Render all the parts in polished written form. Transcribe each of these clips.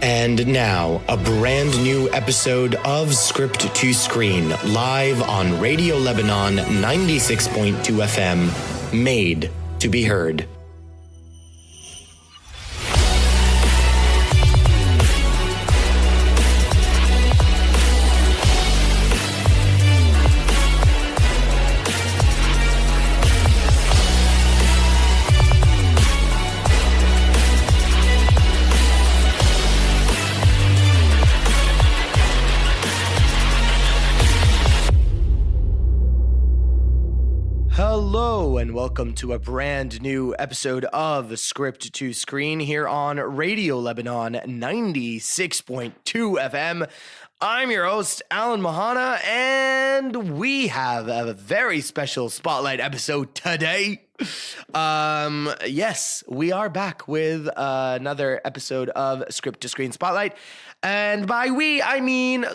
And now, a brand new episode of Script to Screen, live on Radio Lebanon 96.2 FM, made to be heard. Hello and welcome to a brand new episode of Script to Screen here on Radio Lebanon 96.2 FM. I'm your host, Alan Mahana, and we have a very special spotlight episode today. Yes, we are back with another episode of Script to Screen Spotlight. And by we, I mean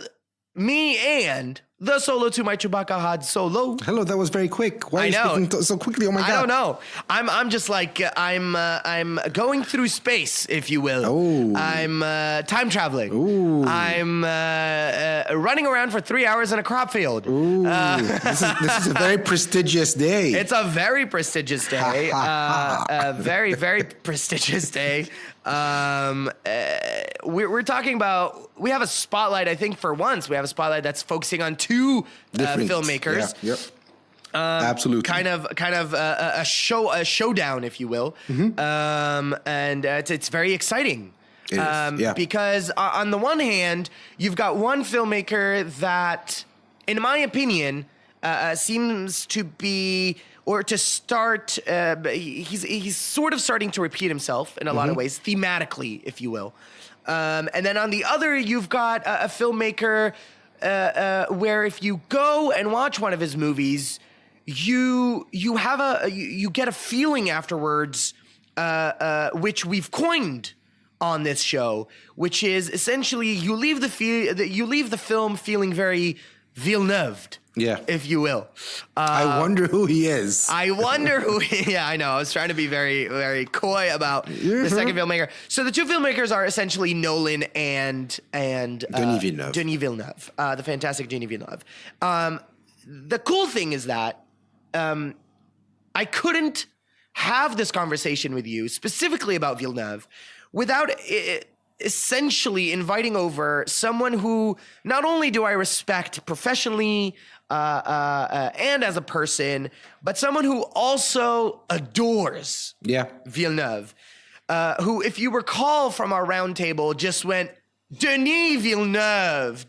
me and the solo to my Chewbacca had solo. Hello, that was very quick. Why are you speaking so quickly? Oh my God! I don't know. I'm just like I'm going through space, if you will. Oh. I'm time traveling. Ooh. I'm running around for 3 hours in a crop field. Ooh. This is a very prestigious day. It's a very prestigious day. A very, very prestigious day. We're talking about, we have a spotlight, I think for once, we have a spotlight that's focusing on two filmmakers. Yeah, yep. Absolutely. Kind of a showdown, if you will. Mm-hmm. And it's very exciting. It is, yeah. Because on the one hand, you've got one filmmaker that, in my opinion, seems to be, or to start, he's sort of starting to repeat himself in a lot of ways, thematically, if you will. And then on the other, you've got a filmmaker where if you go and watch one of his movies, you get a feeling afterwards, which we've coined on this show, which is essentially you leave the film feeling very Villeneuve. Yeah. If you will. I wonder who he is. Yeah, I know. I was trying to be very, very coy about the second filmmaker. So the two filmmakers are essentially Nolan and Denis Villeneuve. Denis Villeneuve, the fantastic Denis Villeneuve. The cool thing is that I couldn't have this conversation with you specifically about Villeneuve without essentially inviting over someone who not only do I respect professionally and as a person, but someone who also adores Villeneuve, who, if you recall from our roundtable, just went, Denis Villeneuve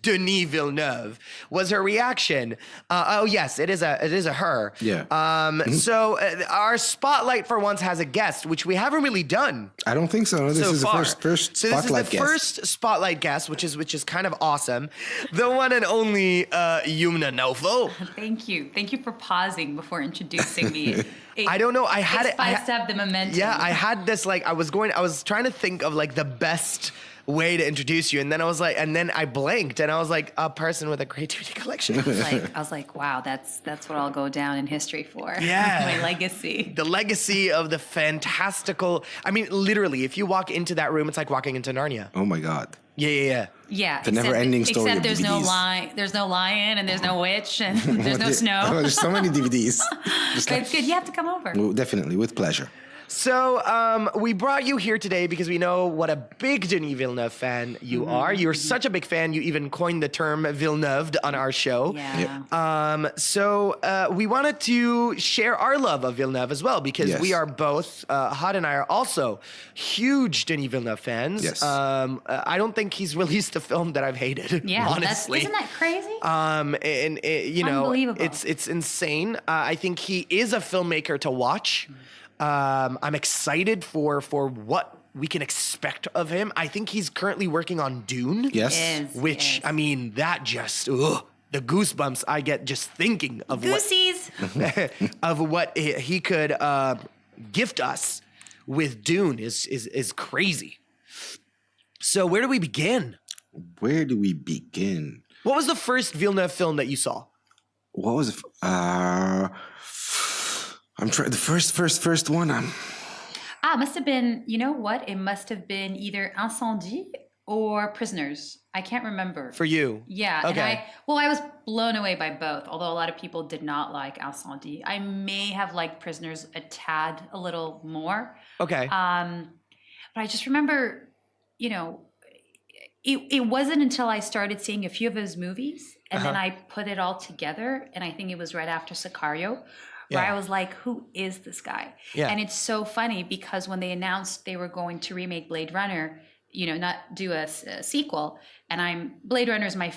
was her reaction. Oh yes, it is a her. Yeah. So our spotlight for once has a guest, which we haven't really done. I don't think so. This is the first so spotlight this is the guest. first spotlight guest, which is kind of awesome. The one and only Youmna Nawfal. Thank you for pausing before introducing me. I don't know. I had it. I have the momentum. Yeah, I had this I was trying to think of the best way to introduce you, and then I blanked, and I was like, a person with a creativity collection. I was like, wow, that's what I'll go down in history for. Yeah. My legacy. The legacy of the fantastical. I mean, literally, if you walk into that room, it's like walking into Narnia. Oh my God. Yeah. Yeah. The never-ending story Except of there's DVDs. There's no lion, and there's no witch, and there's no snow. Oh, there's so many DVDs. But it's good. You have to come over. Well, definitely, with pleasure. So we brought you here today because we know what a big Denis Villeneuve fan you are. You're such a big fan, you even coined the term Villeneuve on our show. Yeah. Yep. So we wanted to share our love of Villeneuve as well because we are both, Had and I are also huge Denis Villeneuve fans. Yes. I don't think he's released a film that I've hated, Yeah, honestly. Isn't that crazy? And you know, Unbelievable. it's insane. I think he is a filmmaker to watch. I'm excited for what we can expect of him. I think he's currently working on Dune. Yes. Which, I mean, that just, the goosebumps I get just thinking of Goosies. of what he could gift us with Dune is crazy. So where do we begin? Where do we begin? What was the first Villeneuve film that you saw? What was it? I'm trying the first one. Must have been, you know what? It must have been either Incendie or Prisoners. I can't remember. For you. Yeah. Okay. And I was blown away by both, although a lot of people did not like Incendie. I may have liked Prisoners a little more. Okay. But I just remember, you know, it wasn't until I started seeing a few of his movies and then I put it all together. And I think it was right after Sicario where I was like, who is this guy? Yeah. And it's so funny because when they announced they were going to remake Blade Runner, you know, not do a sequel. And Blade Runner is my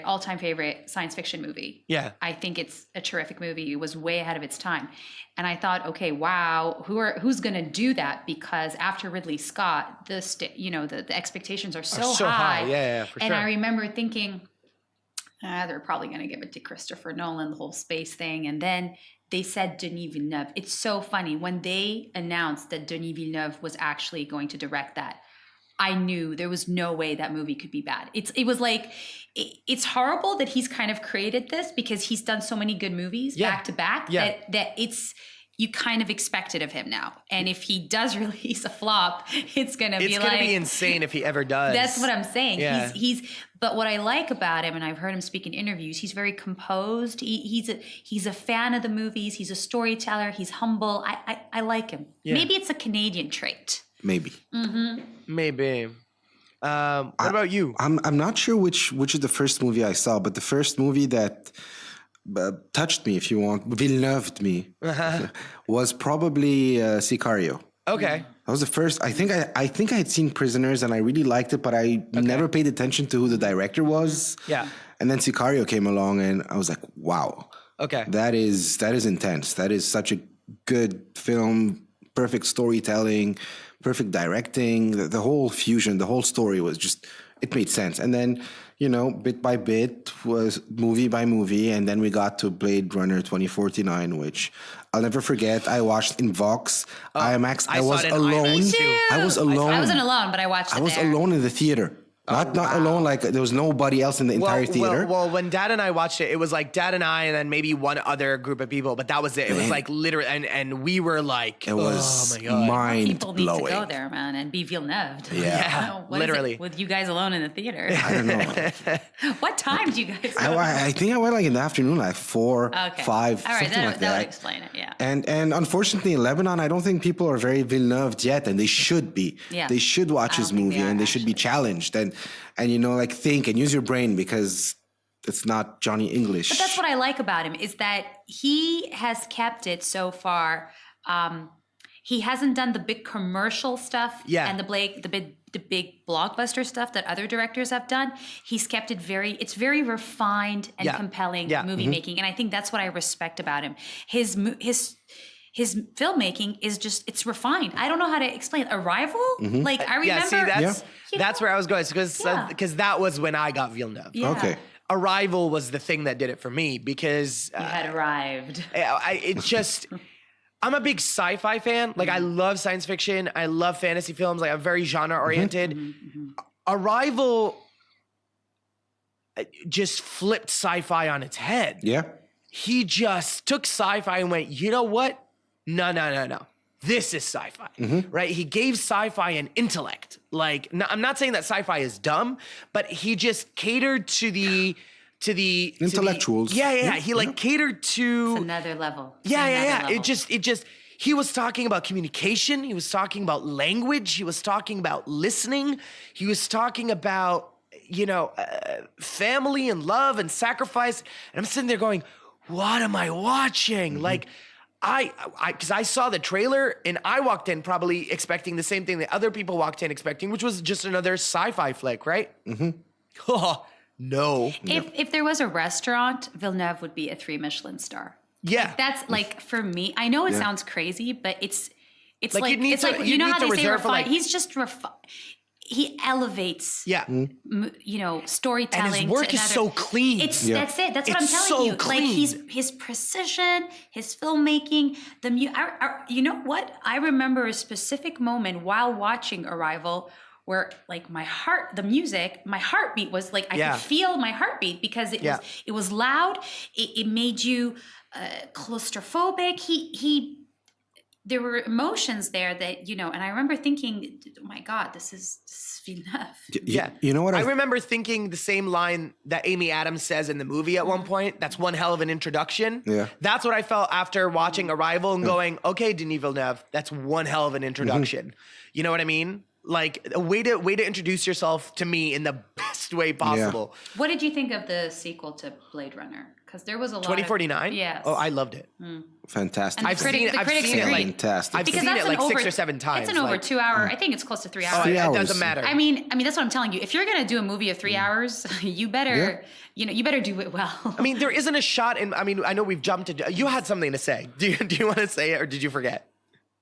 all-time favorite science fiction movie. Yeah. I think it's a terrific movie. It was way ahead of its time. And I thought, okay, wow, who's going to do that? Because after Ridley Scott, the expectations are so high. Yeah, for and sure. I remember thinking, they're probably going to give it to Christopher Nolan, the whole space thing. And then they said Denis Villeneuve. It's so funny. When they announced that Denis Villeneuve was actually going to direct that, I knew there was no way that movie could be bad. It was like, it's horrible that he's kind of created this because he's done so many good movies back to back that you kind of expect it of him now. And if he does release a flop, it's going to be insane if he ever does. That's what I'm saying. Yeah. But what I like about him, and I've heard him speak in interviews, he's very composed. He's a fan of the movies. He's a storyteller. He's humble. I like him. Yeah. Maybe it's a Canadian trait. Maybe. Maybe. What about you? I'm not sure which is the first movie I saw, but the first movie that touched me, if you want, Villeneuve'd me, was probably Sicario. Okay. That was the first. I think I had seen Prisoners and I really liked it, but I never paid attention to who the director was. Yeah. And then Sicario came along, and I was like, wow. Okay. That is intense. That is such a good film, perfect storytelling, perfect directing. The whole fusion, the whole story was just, it made sense. And then, you know, bit by bit was movie by movie. And then we got to Blade Runner 2049, which I'll never forget. I watched in Vox, IMAX. I was alone. I was alone. I wasn't alone, but I watched it I was there. alone in the theater. Not alone, like there was nobody else in the entire theater. Well, when Dad and I watched it, it was like Dad and I, and then maybe one other group of people, but that was it. It was like literally, and we were like, it was oh my God. mind People need blowing. to go there, man, and be Villeneuve. Yeah. What is it literally. with you guys alone in the theater. I don't know. What time do you guys go? I think I went like in the afternoon, like 4, 5, All right, something like that would explain it, yeah. And unfortunately in Lebanon, I don't think people are very Villeneuve yet, and they should be. Yeah. They should watch I his don't think movie, they are, and they should be challenged, and you know, like think and use your brain, because it's not Johnny English. But that's what I like about him, is that he has kept it so far. He hasn't done the big commercial stuff and the big blockbuster stuff that other directors have done. He's kept it it's very refined and compelling movie making. And I think that's what I respect about him. His filmmaking is just, it's refined. I don't know how to explain. Arrival? Like I remember. That's where I was going, because that was when I got Villeneuve. Yeah. Okay. Arrival was the thing that did it for me, because You had arrived. it's just, I'm a big sci-fi fan. Like I love science fiction. I love fantasy films. Like I'm very genre oriented. Arrival just flipped sci-fi on its head. Yeah. He just took sci-fi and went, you know what? No. This is sci-fi, right? He gave sci-fi an intellect. Like, I'm not saying that sci-fi is dumb, but he just catered to the Intellectuals. He catered to It's another level. It just he was talking about communication. He was talking about language. He was talking about listening. He was talking about, family and love and sacrifice. And I'm sitting there going, what am I watching? Like, because I saw the trailer and I walked in probably expecting the same thing that other people walked in expecting, which was just another sci-fi flick, right? Oh, no. If there was a restaurant, Villeneuve would be a 3 Michelin star. Yeah. That's like, for me, I know it sounds crazy, but it's like you need to- you know need how to they say reserve for, refined? like- He's just refined. He elevates, storytelling. And his work to is so clean. That's it. That's what I'm It's telling so you. clean. Like his precision, his filmmaking, you know what? I remember a specific moment while watching Arrival where like my heartbeat was like, I could feel my heartbeat because it was loud. It made you claustrophobic. there were emotions there that, you know, and I remember thinking, oh my God, this is Villeneuve. Yeah. You know what? I remember thinking the same line that Amy Adams says in the movie at one point. That's one hell of an introduction. Yeah. That's what I felt after watching Arrival and going, okay, Denis Villeneuve, that's one hell of an introduction. You know what I mean? Like a way to introduce yourself to me in the best way possible. What did you think of the sequel to Blade Runner? Because there was a lot 2049? Yes. Oh, I loved it. Fantastic. And I've seen it. the I've critics seen it agree. like Fantastic. I've Because seen that's it an like over, 6 or 7 times. It's an over like, 2 hour. I think it's close to 3 hours. Oh, it hours. doesn't matter. I mean, that's what I'm telling you. If you're gonna do a movie of 3 hours, you better, you better do it well. I mean, there isn't a shot in. I mean, I know we've jumped to. You had something to say. Do you want to say it or did you forget?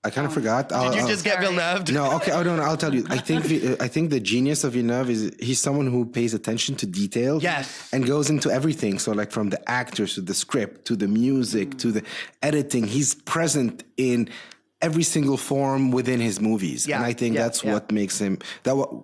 I kind of forgot. Did you just get Sorry. Villeneuve? No, okay. Oh no, I'll tell you. I think the genius of Villeneuve is he's someone who pays attention to detail. Yes. And goes into everything. So like from the actors to the script to the music to the editing, he's present in every single form within his movies. Yeah, And I think yeah, that's yeah. what makes him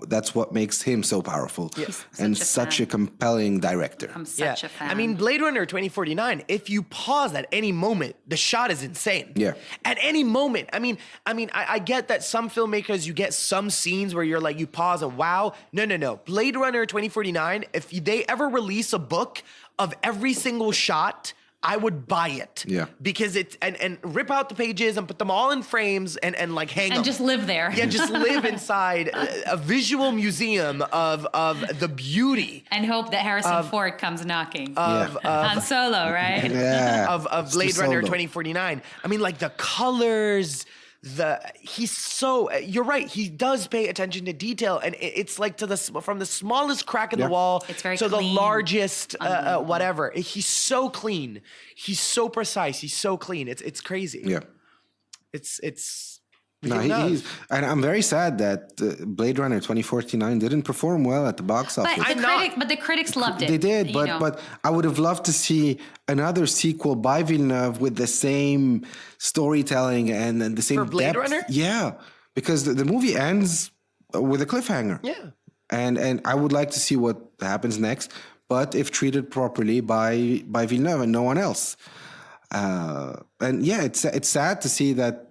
that's what makes him so powerful and such a such fan. a compelling director. I'm such a fan. I mean, Blade Runner 2049, if you pause at any moment, the shot is insane. Yeah. At any moment. I get that some filmmakers, you get some scenes where you're like, you pause and wow. No. Blade Runner 2049, if they ever release a book of every single shot, I would buy it. Yeah. Because it's, and rip out the pages and put them all in frames and like hang them. and just live there. Yeah, just live inside a visual museum of the beauty And hope that Harrison Ford comes knocking. of Han Solo, right? Yeah. of It's Blade the Runner solo. 2049. I mean, like the colors, he's so, you're right. He does pay attention to detail, and it's like from the smallest crack in the wall It's very to the clean. largest whatever. He's so clean. He's so precise. He's so clean. It's crazy. Yeah. It's. No, Villeneuve. he's, and I'm very sad that Blade Runner 2049 didn't perform well at the box office. But the critics loved it. They did, you but know. but I would have loved to see another sequel by Villeneuve with the same storytelling and the same For Blade depth. Runner? Yeah, because the movie ends with a cliffhanger. Yeah. and I would like to see what happens next, but if treated properly by Villeneuve and no one else. And yeah, it's sad to see that.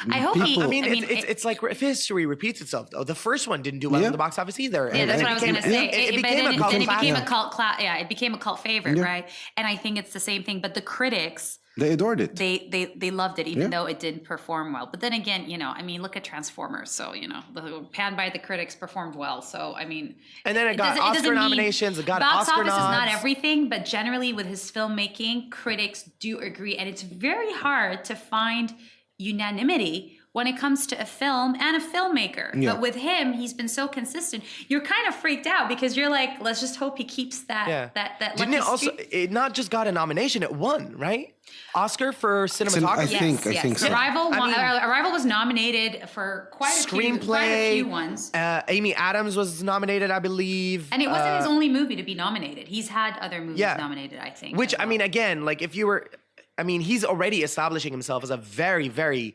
I hope people- It's like if history repeats itself, though. The first one didn't do well Yeah. in the box office either. Yeah, that's what I was going to say. It But became then a cult then it became classic. a cult it became a cult favorite, right? And I think it's the same thing. But the critics, They adored it. they loved it, even though it didn't perform well. But then again, I mean, look at Transformers. So the panned by the critics performed well. So I mean, And then it got doesn't Oscar mean- nominations. It got box Oscar office is not nods. everything, but generally with his filmmaking, critics do agree, and it's very hard to find unanimity when it comes to a film and a filmmaker. Yeah. But with him, he's been so consistent. You're kind of freaked out because you're like, let's just hope he keeps that that Didn't lucky it also? streak. It not just got a nomination; it won, right? Oscar for cinematography. I think so. Arrival, I mean- Arrival was nominated for quite a few ones. Amy Adams was nominated, I believe. And it wasn't his only movie to be nominated. He's had other movies Yeah. nominated, I think. Which as I mean, well. again, like if you were, I mean, he's already establishing himself as a very, very,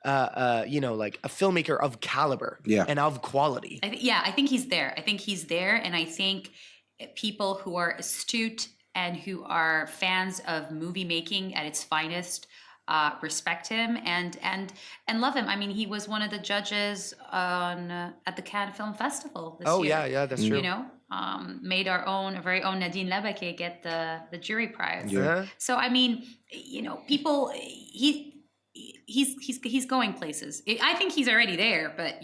like a filmmaker of caliber, and of quality. I think he's there. I think he's there, and I think people who are astute and who are fans of movie making at its finest respect him and love him. I mean, he was one of the judges at the Cannes Film Festival this year. Yeah, that's true. Made our very own Nadine Labake get the jury prize. Yeah. So I mean, people he's going places. I think he's already there, but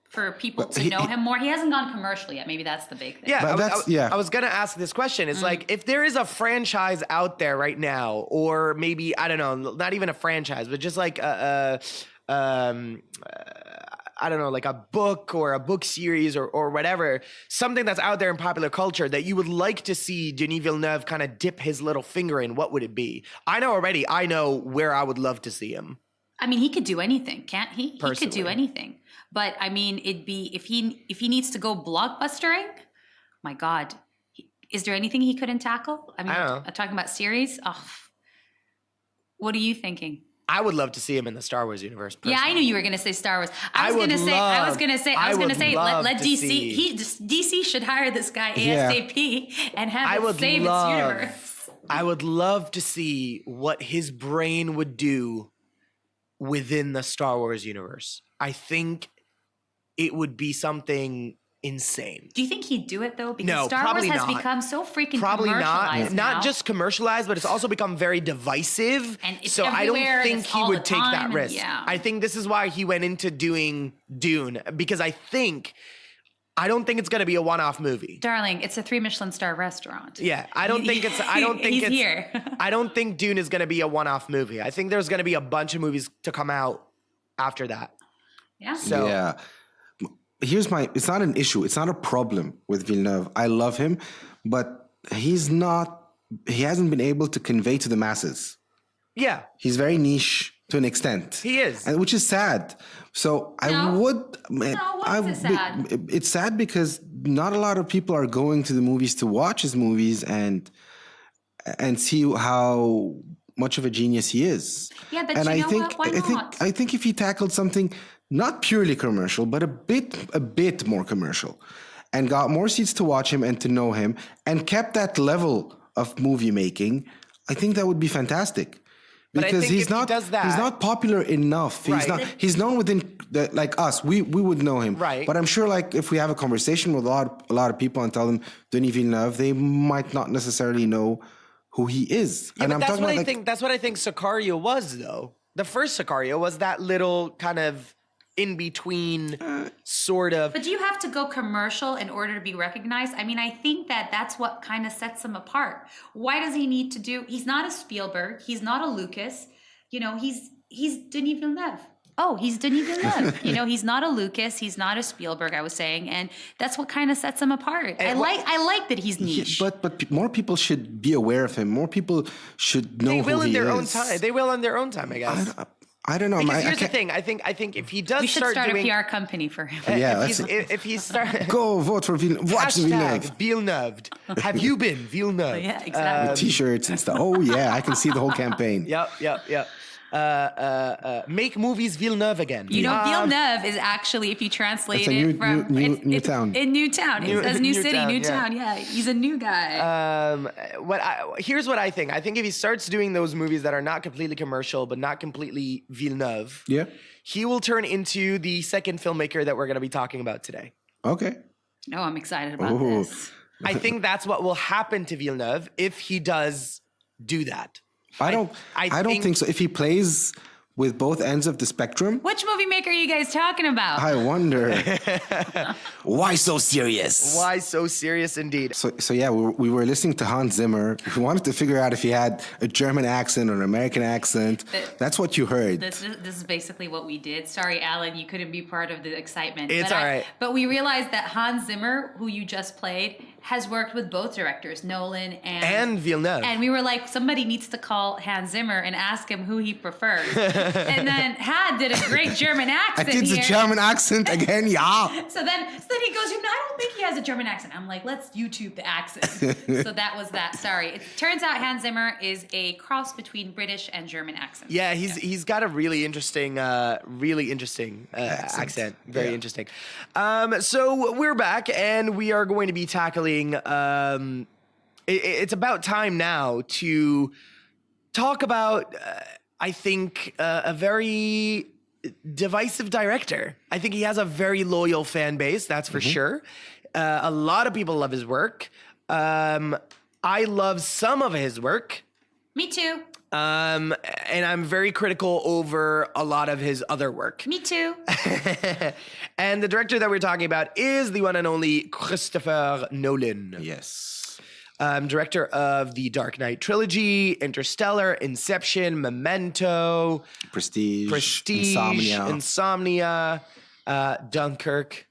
for people to know him more, he hasn't gone commercial yet. Maybe that's the big thing. Yeah, But I was gonna ask this question. It's like if there is a franchise out there right now, or maybe I don't know, not even a franchise, but just like I don't know, like a book or a book series or whatever, something that's out there in popular culture that you would like to see Denis Villeneuve kind of dip his little finger in, what would it be? I know where I would love to see him. I mean, he could do anything, can't he? He could do Personally. anything. But I mean, it'd be if he needs to go blockbustering. My God, is there anything he couldn't tackle? I mean, I don't know. I'm talking about series. Oh, what are you thinking? I would love to see him in the Star Wars universe. Yeah, I personally. knew you were going to say Star Wars. I I was would going to say. I was going to say. I would love Let to DC. see- DC should hire this guy Yeah. ASAP and have I it would save love, its universe. I would love to see what his brain would do within the Star Wars universe. I think it would be something insane. Do you think he'd do it though? Because No, Star Wars probably has not. become so freaking Probably commercialized now. not just commercialized, but it's also become very divisive. And it's so I don't everywhere, think it's he all would the take time, that and risk. yeah. I think this is why he went into doing Dune, because I don't think it's going to be a one-off movie. Darling, it's a 3 Michelin star restaurant. Yeah, I don't think He's it's here. I don't think Dune is going to be a one-off movie. I think there's going to be a bunch of movies to come out after that. Yeah. So Yeah. It's not an issue. It's not a problem with Villeneuve. I love him, but he hasn't been able to convey to the masses. yeah, He's very niche to an extent. he is. And which is sad. So why is it sad? It's sad because not a lot of people are going to the movies to watch his movies and see how much of a genius he is. Yeah, but and you know what? Why not? I think if he tackled something not purely commercial, but a bit more commercial, and got more seats to watch him and to know him, and kept that level of movie making, I think that would be fantastic. But I Because think if he does that- he's not popular enough. Right. He's known within like us. We would know him. Right. But I'm sure like if we have a conversation with a lot of people and tell them Denis Villeneuve, they might not necessarily know who he is. Yeah, and but I'm that's talking what about I think. That's what I think Sicario was, though. The first Sicario was that little kind of in between sort of. But do you have to go commercial in order to be recognized? I mean, I think that's what kind of sets him apart. Why does he need to do? He's not a Spielberg. He's not a Lucas. You know, he's Denis Villeneuve. Oh, he's Denis Villeneuve. You know, he's not a Lucas. He's not a Spielberg. I was saying, and that's what kind of sets him apart. I like that he's niche. But more people should be aware of him. More people should know They will who in he their is. own time. They will in their own time, I guess. I don't know. Because here's the can't- thing. I think if he does We should start doing, a PR company for him. Yeah, if he start Go vote for Villeneuve. Watch Villeneuve. hashtag Villeneuve. Have you been Villeneuve? Yeah, exactly. T-shirts and stuff. Oh yeah, I can see the whole campaign. Yep. Make movies Villeneuve again. You know, Villeneuve is actually, if you translate It's a it from new town. In Newtown, it says new city, Newtown, Newtown. Yeah, he's a new guy. Here's what I think. I think if he starts doing those movies that are not completely commercial but not completely Villeneuve, Yeah. he will turn into the second filmmaker that we're going to be talking about today. Okay. No, I'm excited about Ooh. this. I think that's what will happen to Villeneuve if he does do that. I don't think so. If he plays with both ends of the spectrum, Which movie maker are you guys talking about? I wonder why so serious. Why so serious indeed? So yeah, we were listening to Hans Zimmer. We wanted to figure out if he had a German accent or an American accent. That's what you heard. This is basically what we did. Sorry, Alan, you couldn't be part of the excitement. It's all right. But we realized that Hans Zimmer, who you just played, has worked with both directors, Nolan And Villeneuve. And we were like, somebody needs to call Hans Zimmer and ask him who he prefers. And then Had did a great German I accent did the here. German accent again, yeah. So then he goes, I don't think he has a German accent. I'm like, let's YouTube the accent. So that was that. Sorry. It turns out Hans Zimmer is a cross between British and German accents. Yeah, he's got a really interesting accent. Very interesting. So we're back, and we are going to be tackling. It's about time now to talk about. I think a very divisive director. I think he has a very loyal fan base. That's for sure. A lot of people love his work. I love some of his work. Me too. And I'm very critical over a lot of his other work. Me too. And the director that we're talking about is the one and only Christopher Nolan. Yes. Director of the Dark Knight trilogy, Interstellar, Inception, Memento, Prestige, Insomnia, Dunkirk.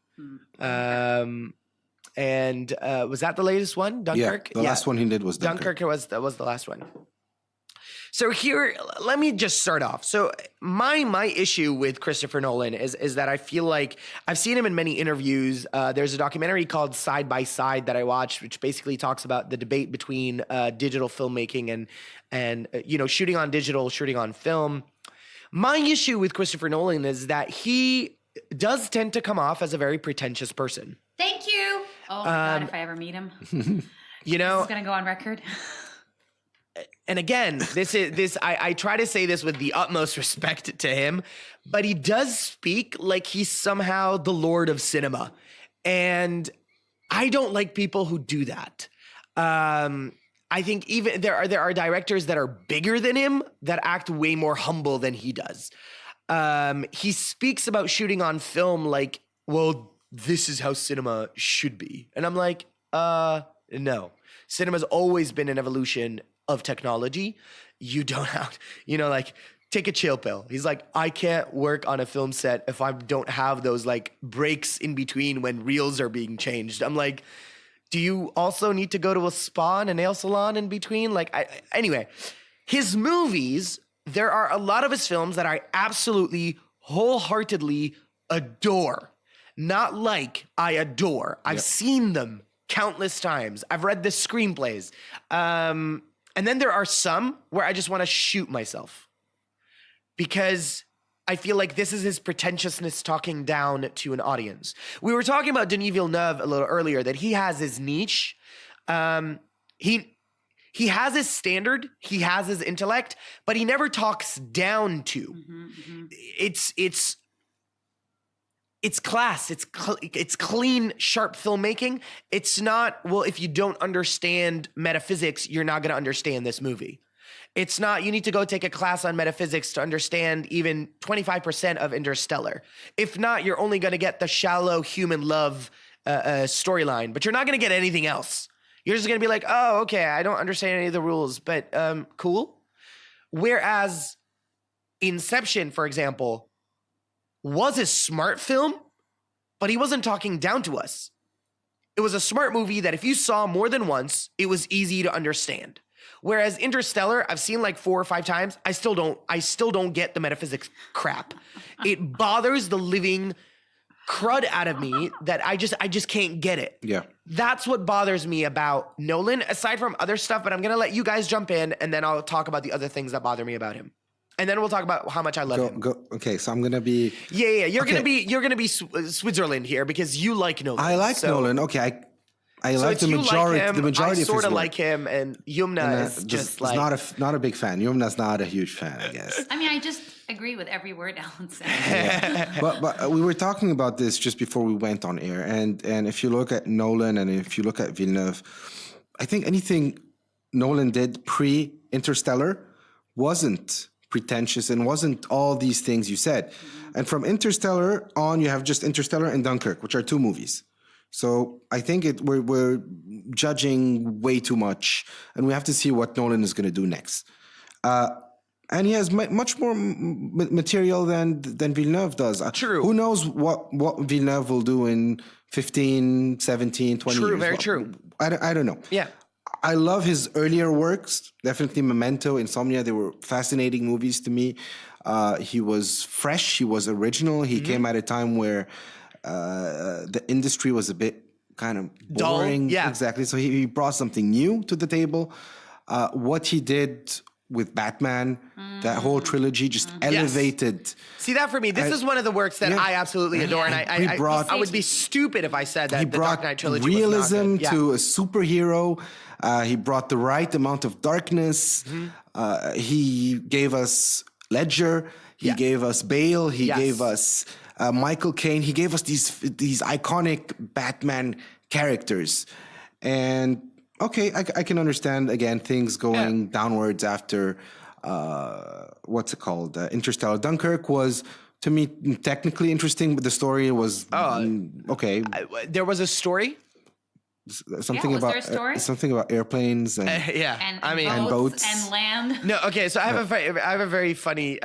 And was that the latest one? Dunkirk? Yeah, the last one he did was Dunkirk. Dunkirk was the last one. So here, let me just start off. So my issue with Christopher Nolan is that I feel like I've seen him in many interviews. There's a documentary called Side by Side that I watched, which basically talks about the debate between digital filmmaking and shooting on digital, shooting on film. My issue with Christopher Nolan is that he does tend to come off as a very pretentious person. Thank you. Oh my God, if I ever meet him. You know, This is going to go on record. and again, I try to say this with the utmost respect to him, but he does speak like he's somehow the Lord of cinema. And I don't like people who do that. I think even there are directors that are bigger than him that act way more humble than he does. He speaks about shooting on film like, well, this is how cinema should be. And I'm like, no. Cinema's always been an evolution of technology. You don't have, like, take a chill pill. He's like, I can't work on a film set if I don't have those like breaks in between when reels are being changed. I'm like, do you also need to go to a spa and a nail salon in between? Anyway, his movies, there are a lot of his films that I absolutely wholeheartedly adore. Not like I adore. I've seen them countless times. I've read the screenplays. And then there are some where I just want to shoot myself because I feel like this is his pretentiousness talking down to an audience. We were talking about Denis Villeneuve a little earlier, that he has his niche. He has his standard, he has his intellect, but he never talks down to. It's class. It's clean, sharp filmmaking. It's not, well, if you don't understand metaphysics, you're not going to understand this movie. It's not, you need to go take a class on metaphysics to understand even 25% of Interstellar. If not, you're only going to get the shallow human love storyline, but you're not going to get anything else. You're just going to be like, oh, okay, I don't understand any of the rules, but cool. Whereas Inception, for example, was a smart film, but he wasn't talking down to us. It was a smart movie that if you saw more than once, it was easy to understand. Whereas Interstellar, I've seen like 4 or 5 times. I still don't get the metaphysics crap. It bothers the living crud out of me that I just can't get it. Yeah. That's what bothers me about Nolan, aside from other stuff, but I'm going to let you guys jump in and then I'll talk about the other things that bother me about him. And then we'll talk about how much I love him. Okay, so I'm gonna be. Yeah. You're gonna be Switzerland here because you like Nolan. I like Nolan. Okay, I so like the majority. Like him, the majority I sort of of like him, and Youmna is just like not a big fan. Youmna's not a huge fan, I guess. I mean, I just agree with every word Alan said. Yeah. But we were talking about this just before we went on air, and if you look at Nolan and if you look at Villeneuve, I think anything Nolan did pre-Interstellar wasn't pretentious and wasn't all these things you said. And from Interstellar on, you have just Interstellar and Dunkirk, which are 2 movies. So I think we're judging way too much, and we have to see what Nolan is going to do next. And he has much more material than Villeneuve does. True. Who knows what Villeneuve will do in 15, 17, 20 years. True, very true. I don't know. Yeah. I love his earlier works, definitely Memento, Insomnia. They were fascinating movies to me. He was fresh. He was original. He came at a time where the industry was a bit kind of boring. Dull, yeah. Exactly. So he brought something new to the table. What he did with Batman, that whole trilogy just elevated. See, that for me, this is one of the works that I absolutely adore, and I would be stupid if I said that He the brought Dark Knight trilogy realism was not good. to a superhero. He brought the right amount of darkness. He gave us Ledger. He gave us Bale. He gave us Michael Caine. He gave us these iconic Batman characters. And okay, I can understand, again, things going downwards after, what's it called? Interstellar. Dunkirk was, to me, technically interesting, but the story was okay. There was a story? Something was about there a story? Something about airplanes and And boats and land. No, okay. So I have a very funny.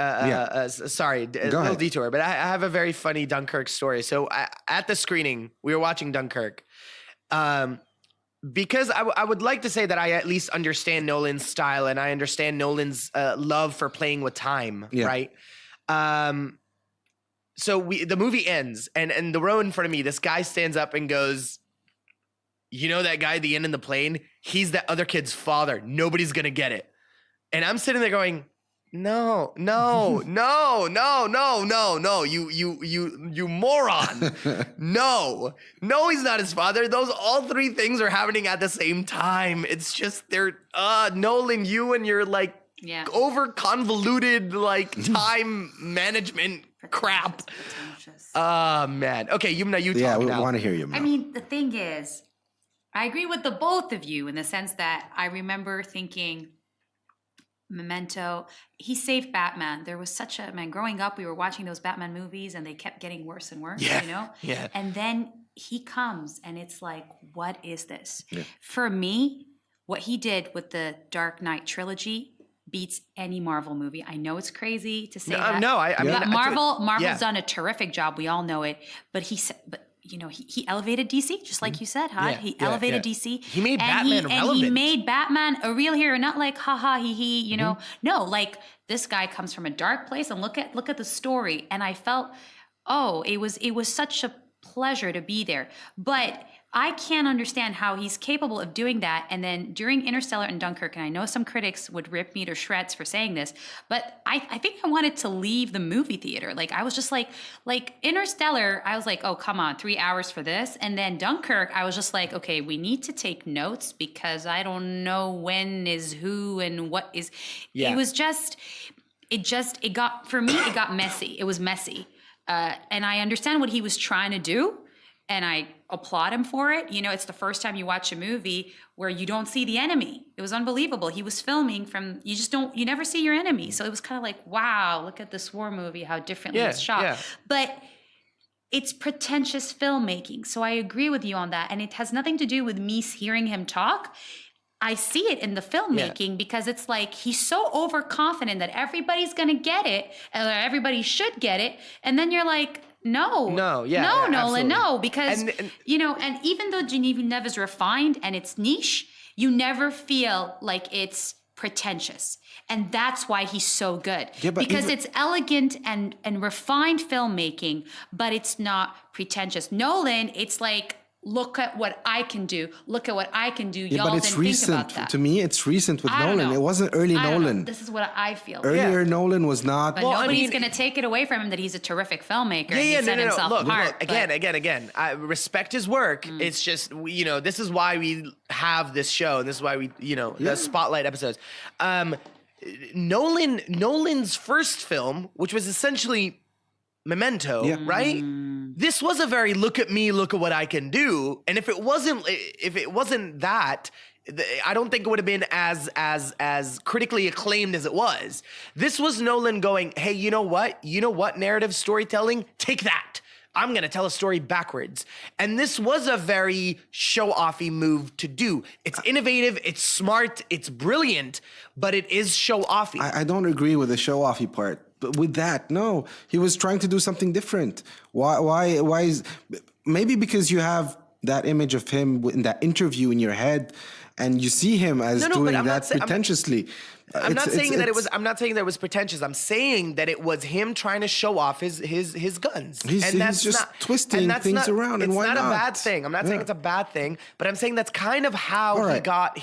Sorry, a little detour, but I have a very funny Dunkirk story. So at the screening, we were watching Dunkirk, because I would like to say that I at least understand Nolan's style and I understand Nolan's love for playing with time, right? So the movie ends, and in the row in front of me, this guy stands up and goes, "You know that guy at the end in the plane? He's that other kid's father. Nobody's gonna get it." And I'm sitting there going, No, you moron. No, he's not his father. All three things are happening at the same time. It's just Nolan, you and your like over convoluted like time management crap. Man. Okay, Youmna, you talk now. Yeah, we want to hear you. I mean, the thing is, I agree with the both of you in the sense that I remember thinking, Memento, he saved Batman. There was such a, man, growing up, we were watching those Batman movies and they kept getting worse and worse, you know? Yeah. And then he comes and it's like, what is this? Yeah. For me, what he did with the Dark Knight trilogy beats any Marvel movie. I know it's crazy to say that. No, I mean, Marvel's done a terrific job. We all know it. But you know, he elevated DC, just like you said, Had. He elevated DC. He made Batman relevant. And he made Batman a real hero, not like, ha, he, you know. No, like, this guy comes from a dark place, and look at the story. And I felt, it was such a pleasure to be there. But I can't understand how he's capable of doing that. And then during Interstellar and Dunkirk, and I know some critics would rip me to shreds for saying this, but I think I wanted to leave the movie theater. Like, I was just like Interstellar, I was like, oh, come on, 3 hours for this. And then Dunkirk, I was just like, okay, we need to take notes because I don't know when is who and what is. It was just, it got messy. It was messy. And I understand what he was trying to do. And I applaud him for it. You know, it's the first time you watch a movie where you don't see the enemy. It was unbelievable. He was filming you never see your enemy. So it was kind of like, wow, look at this war movie, how differently it's shot. Yeah. But it's pretentious filmmaking. So I agree with you on that. And it has nothing to do with me hearing him talk. I see it in the filmmaking because it's like he's so overconfident that everybody's going to get it, or everybody should get it. And then you're like, No, Nolan, absolutely. No, because, you know, and even though Denis Villeneuve is refined and it's niche, you never feel like it's pretentious. And that's why he's so good. Yeah, because it's elegant and refined filmmaking, but it's not pretentious. Nolan, it's like, look at what I can do. Look at what I can do. Y'all but it's didn't recent. Think about that. To me, it's recent with Nolan. It wasn't early Nolan. This is what I feel. Earlier Nolan was not. But nobody's going to take it away from him that he's a terrific filmmaker. He set himself apart. Again. I respect his work. It's just, you know, this is why we have this show. And this is why we, you know, the spotlight episodes. Nolan's first film, which was essentially Memento, right? This was a very look at me, look at what I can do. And if it wasn't that, I don't think it would have been as critically acclaimed as it was. This was Nolan going, hey, you know what? Narrative storytelling, take that. I'm going to tell a story backwards. And this was a very show-offy move to do. It's innovative, it's smart, it's brilliant, but it is show-offy. I don't agree with the show-offy part. But with that, no. He was trying to do something different. Why is... Maybe because you have that image of him in that interview in your head, and you see him as doing that pretentiously. I'm not saying that it was pretentious. I'm saying that it was him trying to show off his guns. He's just twisting things around, and why not? It's not a bad thing. I'm not saying it's a bad thing, but I'm saying that's kind of how he got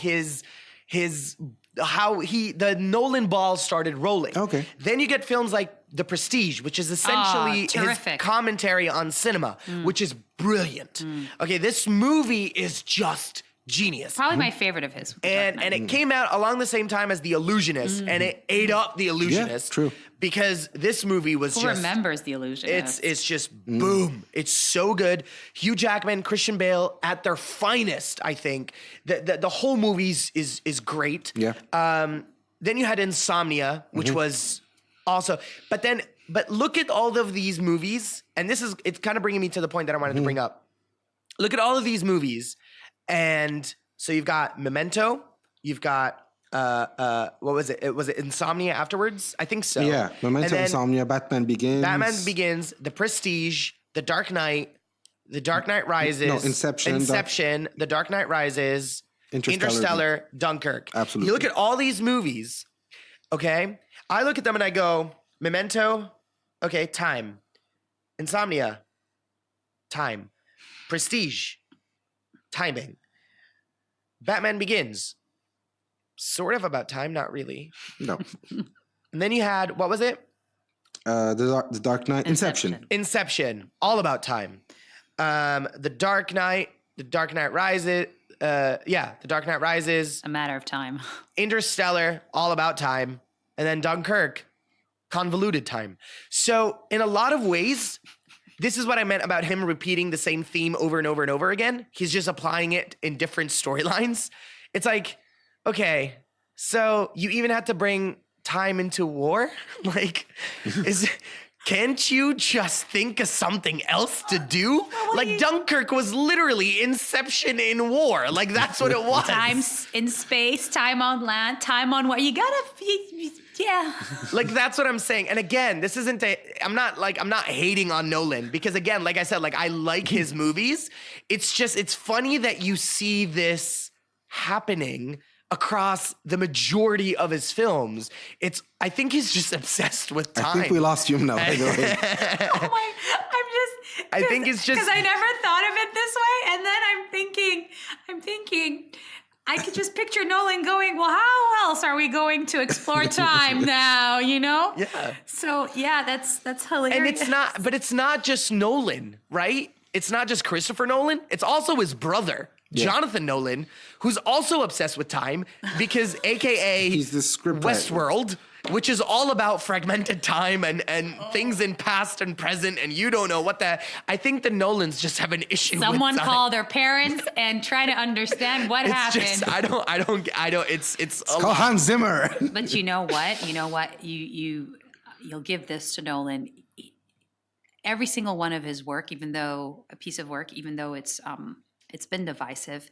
the Nolan ball started rolling. Okay. Then you get films like The Prestige, which is essentially his commentary on cinema, which is brilliant. Okay, this movie is just genius. Probably my favorite of his. And it came out along the same time as The Illusionist, and it ate up The Illusionist. Yeah, true. Because this movie was Who remembers The Illusionist? It's just boom. It's so good. Hugh Jackman, Christian Bale at their finest, I think. The whole movie is great. Yeah. Then you had Insomnia, which was also... But look at all of these movies, and it's kind of bringing me to the point that I wanted to bring up. Look at all of these movies, and so you've got Memento, you've got what was it? Was it Insomnia afterwards? I think so. Yeah, Memento, Insomnia, Batman Begins, The Prestige, The Dark Knight Rises, Inception, The Dark Knight Rises, Interstellar, Dunkirk. Absolutely. You look at all these movies, okay? I look at them and I go, Memento, okay, time. Insomnia, time. Prestige, timing. Batman Begins, sort of about time, not really. No. And then you had, what was it? The Dark Knight, Inception. Inception, all about time. The Dark Knight Rises. The Dark Knight Rises. A Matter of Time. Interstellar, all about time. And then Dunkirk, convoluted time. So in a lot of ways, this is what I meant about him repeating the same theme over and over and over again. He's just applying it in different storylines. It's like, okay, so you even had to bring time into war? Like, can't you just think of something else to do? Like, Dunkirk was literally Inception in war. Like, that's what it was. Time in space, time on land, time on what you gotta. Yeah. Like, that's what I'm saying. And again, this isn't I'm not hating on Nolan, because again, like I said, like, I like his movies. It's just, it's funny that you see this happening across the majority of his films. I think he's just obsessed with time. I think we lost Youmna, by the way. I think it's just because I never thought of it this way, and then I'm thinking, I could just picture Nolan going, well, how else are we going to explore time now, you know? Yeah. So yeah, that's hilarious. And it's not just Nolan, right? It's not just Christopher Nolan. It's also his brother, Jonathan Nolan, who's also obsessed with time because AKA he's the script Westworld, which is all about fragmented time and things in past and present, and you don't know what I think the Nolans just have an issue Someone with time. call their parents and try to understand what happened. Just, I don't, it's call Hans Zimmer. But you know what? You'll give this to Nolan. Every single one of his work, even though it's been divisive,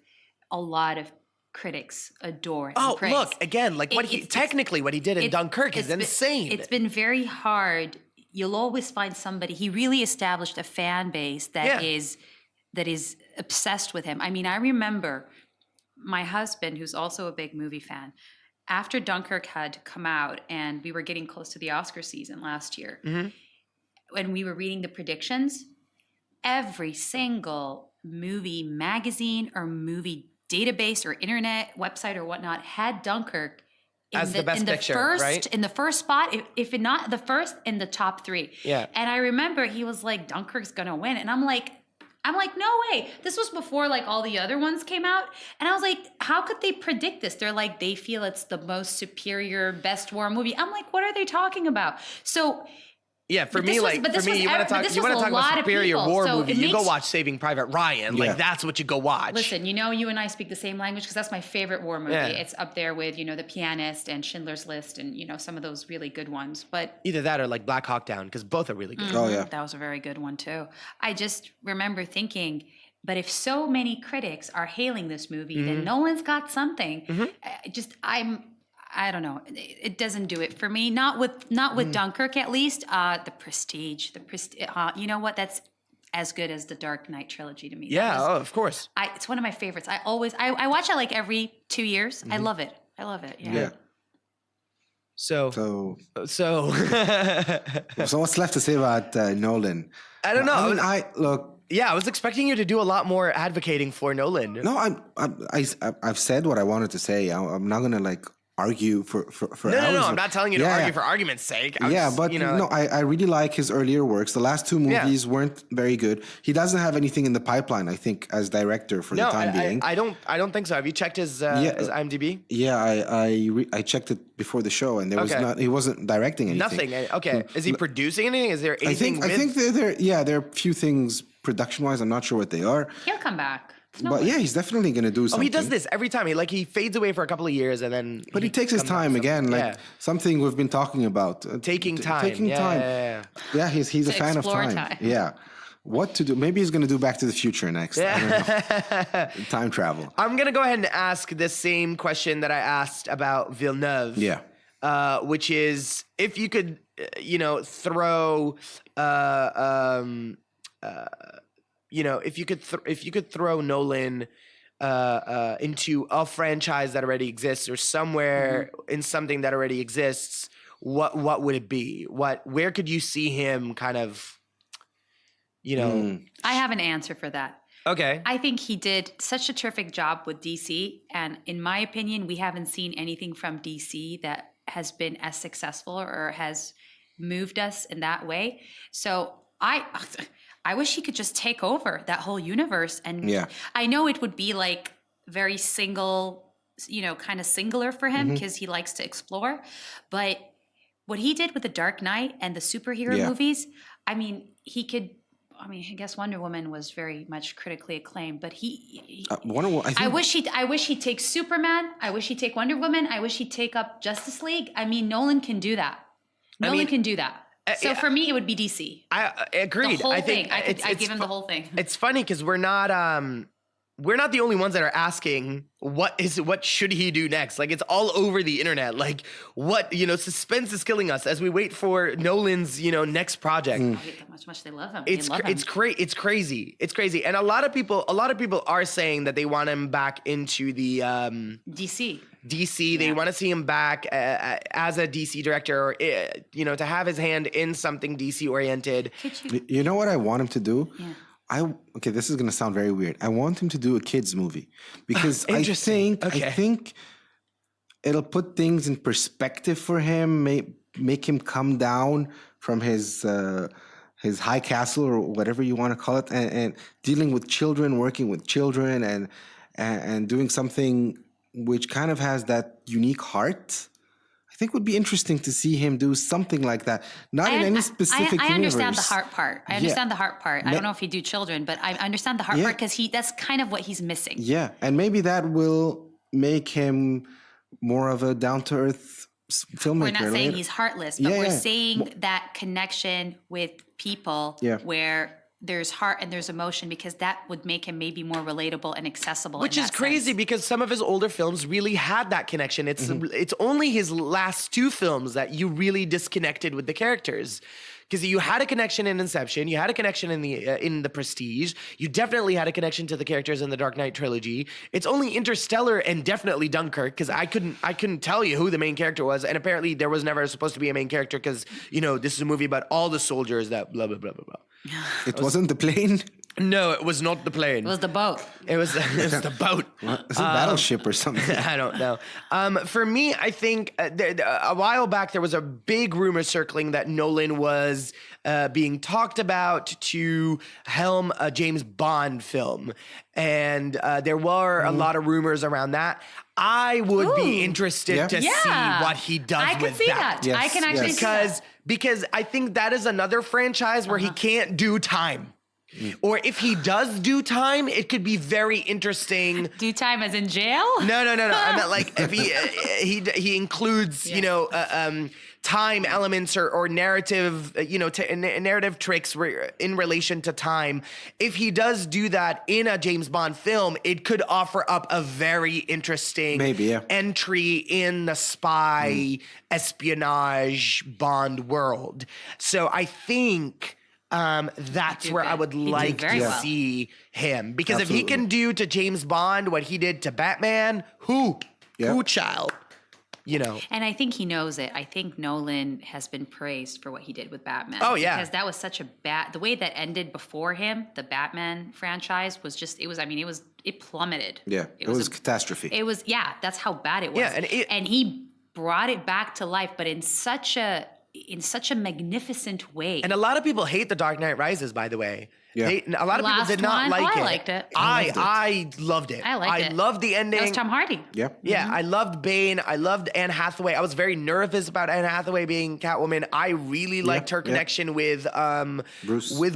a lot of critics adore and praise. Look, again, like what he did in Dunkirk is insane. It's been very hard. You'll always find somebody. He really established a fan base that is obsessed with him. I mean, I remember my husband, who's also a big movie fan, after Dunkirk had come out and we were getting close to the Oscar season last year, when we were reading the predictions, every single movie magazine or movie database or internet website or whatnot had Dunkirk as the best picture, right? In the first spot, if not the first, in the top 3. Yeah. And I remember he was like, Dunkirk's gonna win. And I'm like, no way. This was before like all the other ones came out. And I was like, how could they predict this? They're like, they feel it's the most superior, best war movie. I'm like, what are they talking about? So yeah, for me, you want to talk about superior war movie, you go watch Saving Private Ryan. Yeah. Like, that's what you go watch. Listen, you and I speak the same language because that's my favorite war movie. Yeah. It's up there with, The Pianist and Schindler's List and, some of those really good ones. But either that or like Black Hawk Down, because both are really good. Oh, yeah. That was a very good one, too. I just remember thinking, but if so many critics are hailing this movie, then Nolan's got something. I don't know. It doesn't do it for me. Not with Dunkirk, at least. The Prestige. You know what? That's as good as the Dark Knight trilogy to me. Yeah, of course. It's one of my favorites. I watch it like every 2 years. I love it. Yeah. So what's left to say about Nolan? I don't know. Look. Yeah, I was expecting you to do a lot more advocating for Nolan. No, I've said what I wanted to say. I'm not gonna argue for hours. No, I'm not telling you to argue for argument's sake. I really like his earlier works. The last 2 movies weren't very good. He doesn't have anything in the pipeline, I think, as director for the time being. I don't think so. Have you checked his IMDb? Yeah, I checked it before the show, and he wasn't directing anything. Nothing. Okay. Is he producing anything? Is there anything? I think there are a few things production-wise. I'm not sure what they are. He'll come back. He's definitely going to do something. He does this every time. He fades away for a couple of years and then. But he takes his time again, something we've been talking about. Taking time. Taking time. Yeah, he's a fan of time. Yeah. What to do? Maybe he's going to do Back to the Future next. I don't know. Time travel. I'm going to go ahead and ask the same question that I asked about Villeneuve. Yeah. Which is, if you could, throw. If you could throw Nolan into a franchise that already exists or somewhere in something that already exists, what would it be? Where could you see him kind of, I have an answer for that. Okay. I think he did such a terrific job with DC, and in my opinion, we haven't seen anything from DC that has been as successful or has moved us in that way. So I wish he could just take over that whole universe. And I know it would be like very single, kind of singular for him because he likes to explore. But what he did with The Dark Knight and the superhero movies, I mean, I guess Wonder Woman was very much critically acclaimed, but I wish he'd take Superman. I wish he'd take Wonder Woman. I wish he'd take up Justice League. I mean, Nolan can do that. Nolan can do that. So for me, it would be DC. I agreed. The whole I think thing. I'd give him the whole thing. It's funny because we're not the only ones that are asking what should he do next. Like, it's all over the internet. Like, what, suspense is killing us as we wait for Nolan's next project. I hate how much they love him. It's crazy. It's crazy. And a lot of people are saying that they want him back into the DC. They want to see him back as a DC director, or to have his hand in something DC oriented. You know what I want him to do? Yeah. Okay, this is gonna sound very weird. I want him to do a kids movie because I think it'll put things in perspective for him, make him come down from his high castle or whatever you want to call it, and dealing with children, working with children, and doing something which kind of has that unique heart. I think would be interesting to see him do something like that. Not in any specific universe. I understand the heart part. I don't know if he'd do children, but I understand the heart part because that's kind of what he's missing. Yeah, and maybe that will make him more of a down-to-earth filmmaker. We're not saying he's heartless, but we're saying that connection with people where there's heart and there's emotion, because that would make him maybe more relatable and accessible. Which is crazy because some of his older films really had that connection. It's only his last two films that you really disconnected with the characters. Because you had a connection in Inception, you had a connection in the Prestige, you definitely had a connection to the characters in the Dark Knight trilogy. It's only Interstellar and definitely Dunkirk, because I couldn't tell you who the main character was, and apparently there was never supposed to be a main character because this is a movie about all the soldiers that blah blah blah blah blah. It wasn't the plane. No, it was not the plane. It was the boat. It was the boat. It's a battleship or something. I don't know. For me, I think a while back there was a big rumor circling that Nolan was being talked about to helm a James Bond film. And there were a lot of rumors around that. I would be interested to see what he does with that. Yes. I can actually see that. Because I think that is another franchise where he can't do time. Or if he does do time, it could be very interesting. Do time as in jail? No. I meant like if he includes time elements or narrative narrative tricks in relation to time. If he does do that in a James Bond film, it could offer up a very interesting entry in the spy espionage Bond world. So I think that's where I would like to see him. Because if he can do to James Bond what he did to Batman, who child? And I think he knows it. I think Nolan has been praised for what he did with Batman. Oh, yeah. Because that was such the way that ended before him, the Batman franchise was just, it plummeted. Yeah, it was a catastrophe. It was, that's how bad it was. Yeah, and he brought it back to life, but in such a magnificent way. And a lot of people hate The Dark Knight Rises, by the way. Yeah. A lot of people did not like it. I liked it. I loved it. I loved the ending. That was Tom Hardy. Yeah. Yeah, I loved Bane. I loved Anne Hathaway. I was very nervous about Anne Hathaway being Catwoman. I really liked her connection with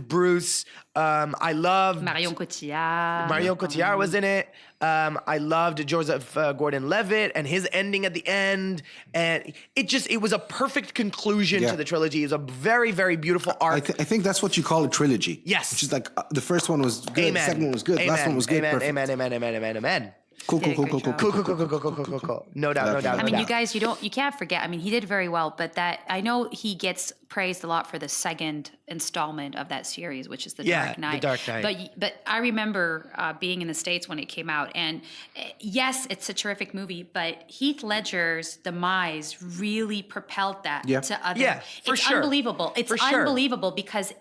Bruce. I loved Marion Cotillard. Marion Cotillard was in it. I loved Joseph Gordon-Levitt and his ending at the end. And it was a perfect conclusion to the trilogy. It was a very, very beautiful arc. I think that's what you call a trilogy. Yes. Which is like the first one was good, Amen. the second one was good, last one was good. Amen, Perfect. amen. Cool. No doubt. I mean, you guys, you can't forget. I mean, he did very well, but I know he gets praised a lot for the second installment of that series, which is The Dark Knight. The Dark Knight. But I remember being in the States when it came out, and yes, it's a terrific movie, but Heath Ledger's demise really propelled that to other. Yeah, for it's sure. Unbelievable. It's unbelievable because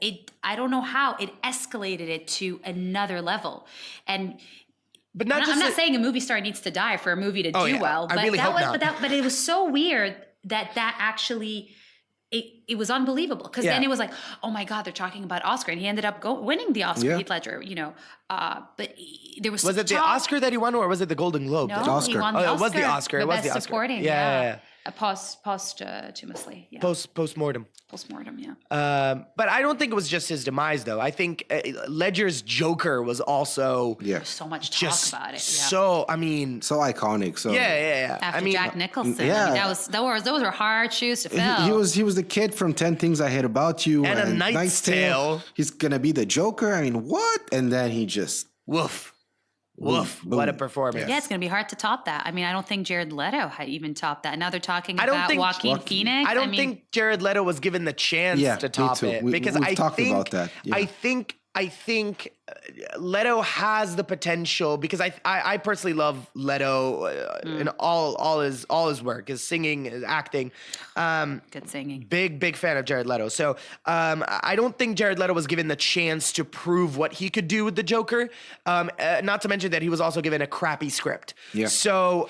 I don't know how it escalated it to another level, and. But I'm not saying a movie star needs to die for a movie to do well, but I really hope not. But it was so weird that actually it was unbelievable, because then it was like, oh my God, they're talking about Oscar, and he ended up winning the Oscar, Heath Ledger, but there was it the Oscar that he won, or was it the Golden Globe? No, Oscar. he won the Oscar. It was the Oscar. The It was best the Oscar. supporting. Yeah. Posthumously. Yeah. Postmortem. Postmortem. Yeah. But I don't think it was just his demise, though. I think Ledger's Joker was also There's so much talk just about it. Yeah. so. I mean, So iconic. So yeah. After I mean, Jack Nicholson, yeah. those were hard shoes to fill. he was the kid from 10 Things I Hate About You And A Knight's Tale. He's gonna be the Joker. I mean, what? And then he just woof. boom. What a performance. Yeah, it's going to be hard to top that. I mean, I don't think Jared Leto had even topped that. Now they're talking I don't about think- Joaquin Phoenix. I don't think Jared Leto was given the chance to Me top too. it, We- because we've I talked think about that. Yeah. I think Leto has the potential, because I personally love Leto in all his work, his singing, his acting. Good singing. Big fan of Jared Leto. So I don't think Jared Leto was given the chance to prove what he could do with the Joker. Not to mention that he was also given a crappy script. Yeah. So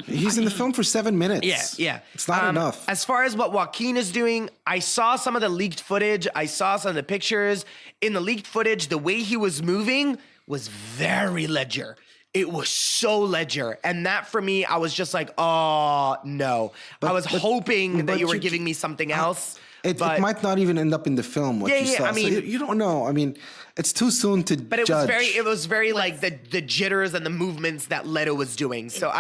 he's in the film for 7 minutes. yeah. It's not enough. As far as what Joaquin is doing, I saw some of the leaked footage. I saw some of the pictures. In the leaked footage, the way he was moving was very Ledger. It was so Ledger. And that, for me, I was just like, oh, no. I was hoping that you were giving me something else. It but might not even end up in the film. What you saw. I mean, so you don't know. I mean, it's too soon to but it judge. was very like the jitters and the movements that Leto was doing. So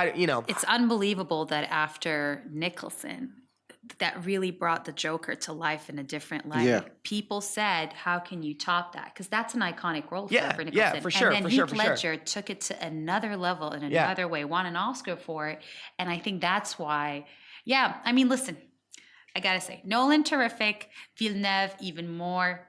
It's unbelievable that after Nicholson, that really brought the Joker to life in a different light. Yeah. People said, how can you top that? Because that's an iconic role for Nicholson. Yeah, for sure, And then for sure, Heath for sure. Ledger took it to another level in another way, won an Oscar for it. And I think that's why, I mean, listen, I gotta say, Nolan terrific, Villeneuve even more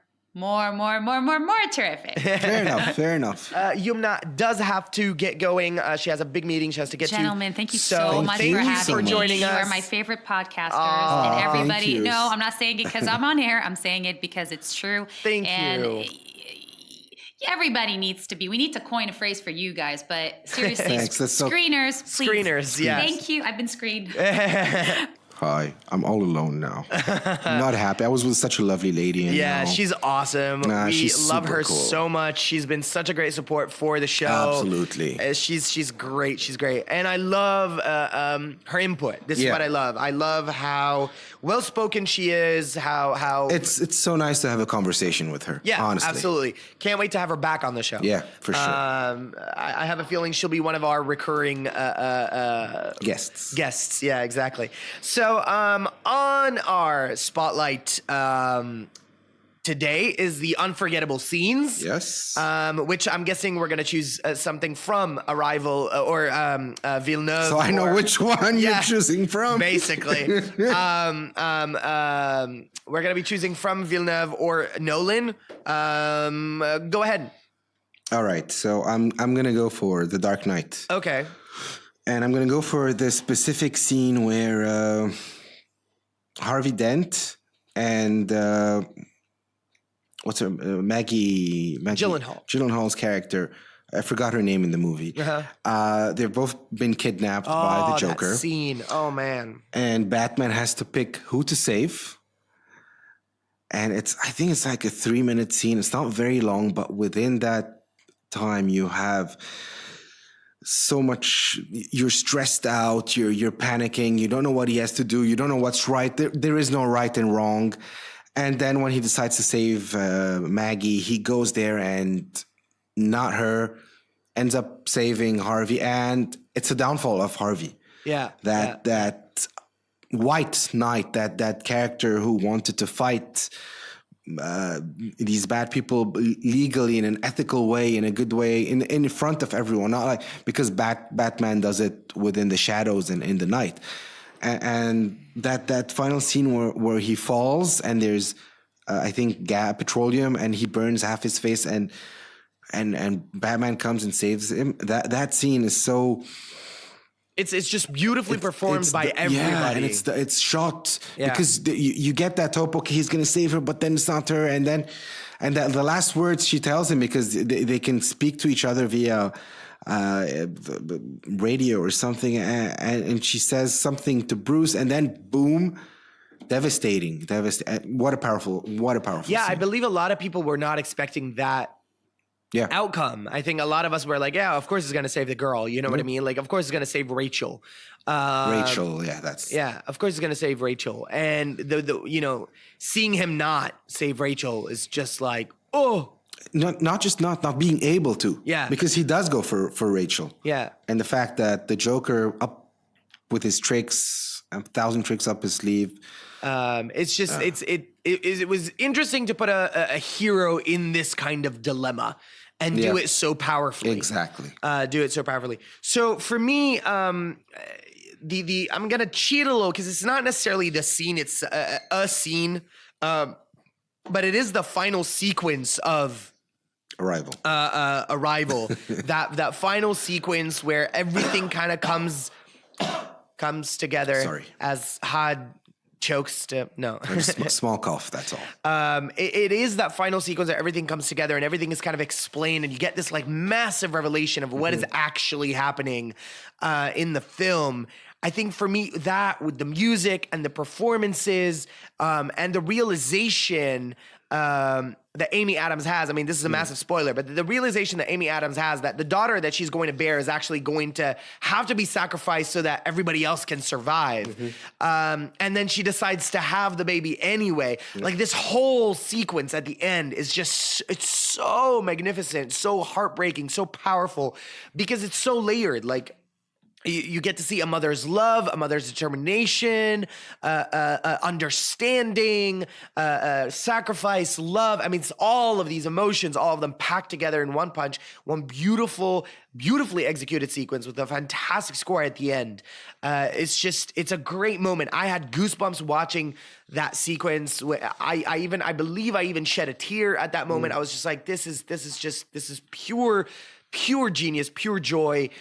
terrific. Fair enough. Youmna does have to get going. She has a big meeting she has to get Gentlemen, to. thank you so much thank for you having for me. joining You us. are my favorite podcasters. Aw, and everybody, thank you. no, I'm not saying it because I'm on air. I'm saying it because it's true. Thank and you. Everybody needs to be. We need to coin a phrase for you guys, but seriously, Thanks, that's so- screeners, please. Screeners, yes. Thank you. I've been screened. Hi, I'm all alone now. I'm not happy. I was with such a lovely lady. And Yeah, now- she's awesome. Nah, We she's love super her cool. so much. She's been such a great support for the show. Absolutely. She's great. She's great. And I love her input. This is Yeah. what I love. I love how well spoken she is, how It's so nice to have a conversation with her. yeah, honestly. absolutely. Can't wait to have her back on the show. Yeah, for sure. I have a feeling she'll be one of our recurring Guests. guests. Yeah, exactly. So on our spotlight today is the unforgettable scenes. Yes. Which I'm guessing we're gonna choose something from Arrival or Villeneuve. So I know or- which one Yeah. you're choosing from. Basically, we're gonna be choosing from Villeneuve or Nolan. Go ahead. All right. So I'm gonna go for The Dark Knight, Okay. and I'm gonna go for the specific scene where Harvey Dent and what's her Maggie Gyllenhaal's character. I forgot her name in the movie. They've both been kidnapped by the Joker. That scene. Oh man. And Batman has to pick who to save. And I think it's like a 3-minute scene. It's not very long, but within that time you have so much, you're stressed out, you're panicking, you don't know what he has to do, you don't know what's right. There is no right and wrong. And then when he decides to save Maggie, he goes there and not her, ends up saving Harvey, and it's a downfall of Harvey. Yeah. That White Knight, that character who wanted to fight these bad people legally in an ethical way, in a good way, in front of everyone, not like because Batman does it within the shadows and in the night. And that final scene where he falls and there's I think petroleum and he burns half his face and Batman comes and saves him. That scene is so. It's just beautifully performed by everybody. Yeah, and it's shot because you get that hope. Okay, he's gonna save her, but then it's not her. And the last words she tells him, because they can speak to each other via radio or something, and she says something to Bruce, and then boom, devastating. What a powerful Yeah, scene. I believe a lot of people were not expecting that outcome. I think a lot of us were like, yeah, of course it's going to save the girl. You know what I mean? Like, of course it's going to save Rachel. Rachel, Of course it's going to save Rachel. And the seeing him not save Rachel is just like, oh. Not just not being able to. Yeah. Because he does go for Rachel. Yeah. And the fact that the Joker up with his tricks, 1,000 tricks up his sleeve. It's just it was interesting to put a hero in this kind of dilemma and do it so powerfully. Exactly. Do it so powerfully. So for me, I'm gonna cheat a little because it's not necessarily the scene. It's a scene, but it is the final sequence of Arrival. Arrival. that final sequence where everything kind of comes together. Sorry. As Had chokes to no Small cough, that's all. It is that final sequence where everything comes together and everything is kind of explained and you get this like massive revelation of what is actually happening in the film. I think for me that with the music and the performances and the realization that Amy Adams has, I mean, this is a massive spoiler, but the realization that Amy Adams has that the daughter that she's going to bear is actually going to have to be sacrificed so that everybody else can survive. And then she decides to have the baby anyway. Like this whole sequence at the end is just, it's so magnificent, so heartbreaking, so powerful because it's so layered. Like, you get to see a mother's love, a mother's determination, understanding, sacrifice, love. I mean, it's all of these emotions, all of them packed together in one punch, one beautifully executed sequence with a fantastic score at the end. It's a great moment. I had goosebumps watching that sequence. I believe I even shed a tear at that moment. I was just like, this is pure genius, pure joy.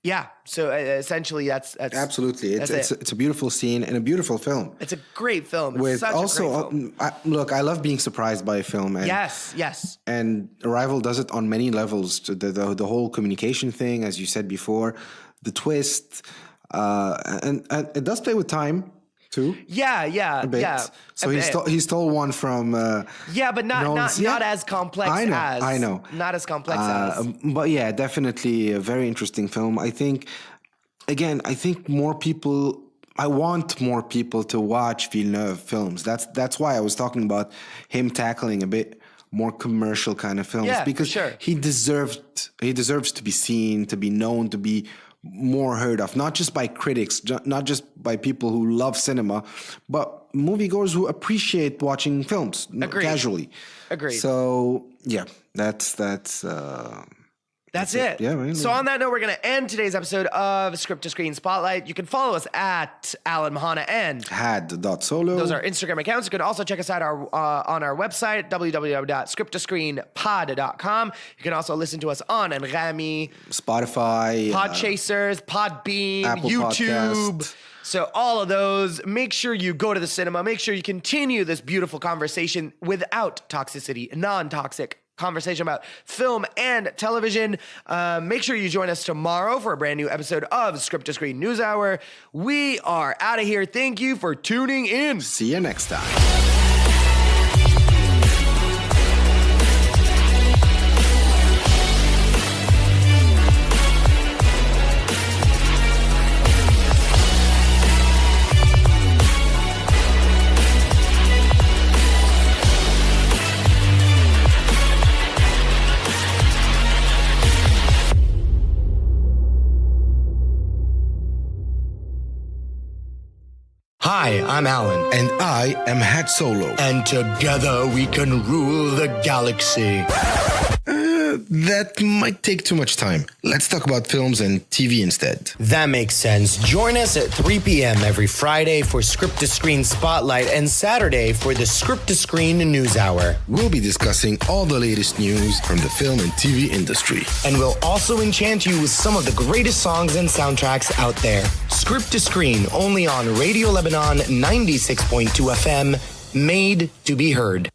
Yeah, so essentially that's absolutely. It's a beautiful scene and a beautiful film. It's a great film. With such also, a great film. Look, I love being surprised by a film. And, yes. And Arrival does it on many levels. The whole communication thing, as you said before, the twist, and it does play with time too. Yeah, a bit. yeah. So he stole one from. But not as complex. I know. Not as complex as. But yeah, definitely a very interesting film. I think more people. I want more people to watch Villeneuve films. That's why I was talking about him tackling a bit more commercial kind of films, because he deserves to be seen, to be known, to be more heard of, not just by critics, not just by people who love cinema, but moviegoers who appreciate watching films casually. Agreed. So yeah, that's it. Yeah, really. So on that note, we're going to end today's episode of Script to Screen Spotlight. You can follow us at Alan Mahana and had.solo. Those are Instagram accounts. You can also check us out on our website, www.scripttoscreenpod.com. You can also listen to us on Rami, Spotify, Podchasers, Podbean, Apple YouTube. Podcast. So all of those, make sure you go to the cinema. Make sure you continue this beautiful conversation without toxicity, non-toxic conversation about film and television. Make sure you join us tomorrow for a brand new episode of Script to Screen News Hour. We are out of here. Thank you for tuning in. See you next time. Hi, I'm Alan. And I am Had Solo. And together we can rule the galaxy. That might take too much time. Let's talk about films and TV instead. That makes sense. Join us at 3 p.m. every Friday for Script to Screen Spotlight and Saturday for the Script to Screen News Hour. We'll be discussing all the latest news from the film and TV industry. And we'll also enchant you with some of the greatest songs and soundtracks out there. Script to Screen, only on Radio Lebanon 96.2 FM, made to be heard.